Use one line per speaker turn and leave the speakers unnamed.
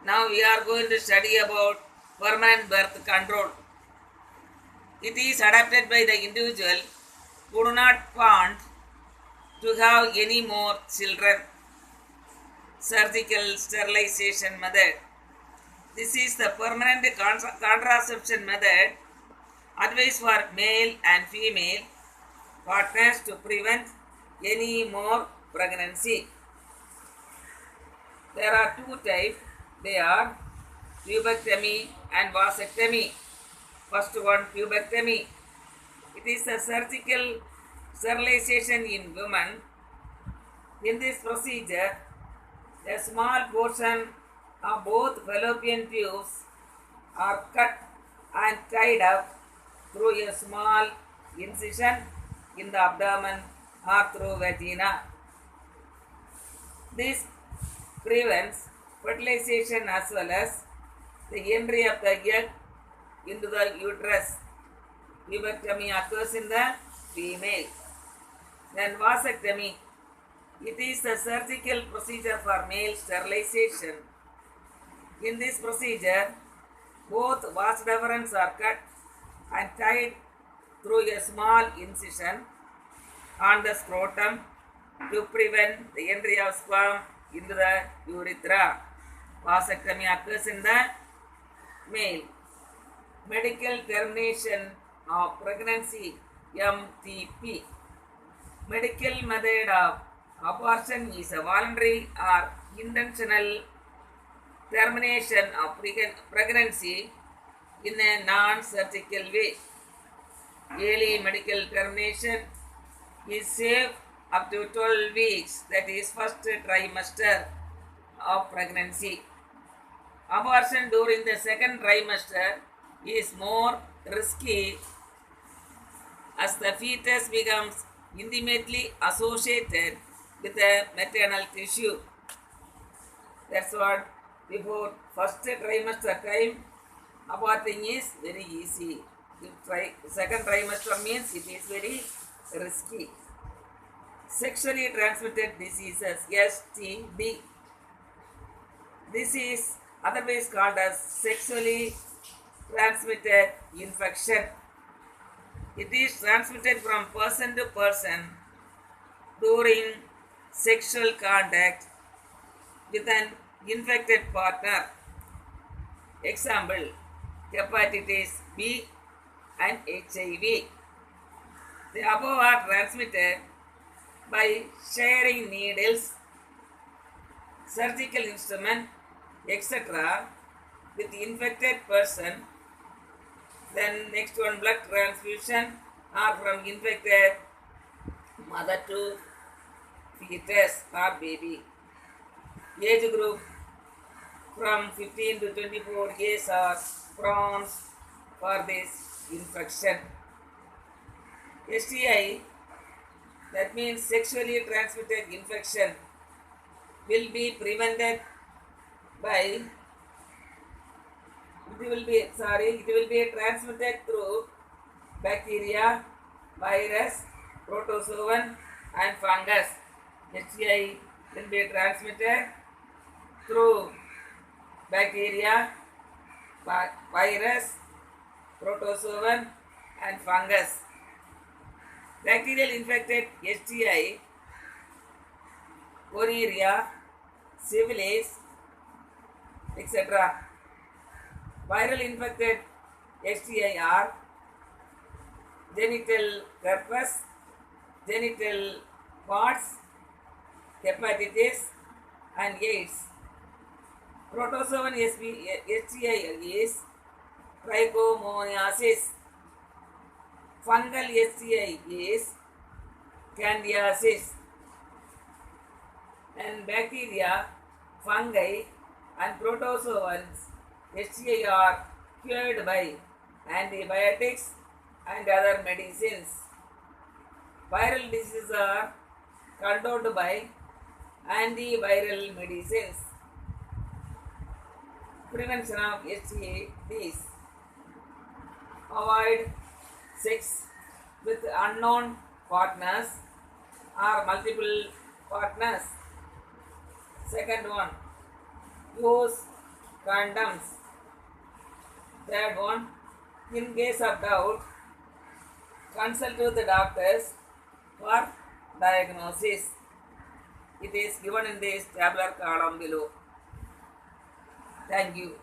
Now we are going to study about permanent birth control. It is adapted by the individual who do not want to have any more children. Surgical sterilization method. This is the permanent contraception method advised for male and female partners to prevent any more pregnancy. There are two types. They are pubectomy and vasectomy. First one, pubectomy. It is a surgical sterilization in women. In this procedure, a small portion of both fallopian tubes are cut and tied up through a small incision in the abdomen or through vagina. This prevents fertilization as well as the entry of the egg into the uterus. Pubectomy occurs in the female. Then vasectomy. It is a surgical procedure for male sterilization. In this procedure, both vas deferens are cut and tied through a small incision on the scrotum to prevent the entry of sperm into the urethra. Vasectomy occurs in the male. Medical termination of pregnancy, MTP. Medical method of abortion is a voluntary or intentional termination of pregnancy in a non-surgical way. Early medical termination is safe up to 12 weeks, that is first trimester of pregnancy. Abortion during the second trimester is more risky as the fetus becomes intimately associated with the maternal tissue. That's what before first trimester time aborting is very easy. Second trimester means it is very risky. Sexually transmitted diseases, STD. This is otherwise called as sexually transmitted infection. It is transmitted from person to person during sexual contact with an infected partner. Example, hepatitis B and HIV. The above are transmitted by sharing needles, surgical instrument, etc. with the infected person. Then next one, blood transfusion are from infected mother to fetus or baby. Age group from 15 to 24 years are prone for this infection. STI, that means sexually transmitted infection, will be prevented by it will be transmitted through bacteria, virus, protozoan and fungus. STI will be transmitted through bacteria, virus, protozoan and fungus. Bacterial infected STI, gonorrhea, syphilis, etc. Viral infected STI are genital herpes, genital warts, hepatitis and AIDS. Protozoan STI is trichomoniasis. Fungal STI is candidiasis. And bacteria, fungi and protozoans STI are cured by antibiotics and other medicines. Viral diseases are controlled by antiviral medicines. Prevention of STIs. Avoid sex with unknown partners or multiple partners. Second one, use condoms. Third one, in case of doubt, consult with the doctors for diagnosis. It is given in this tabular column below. Thank you.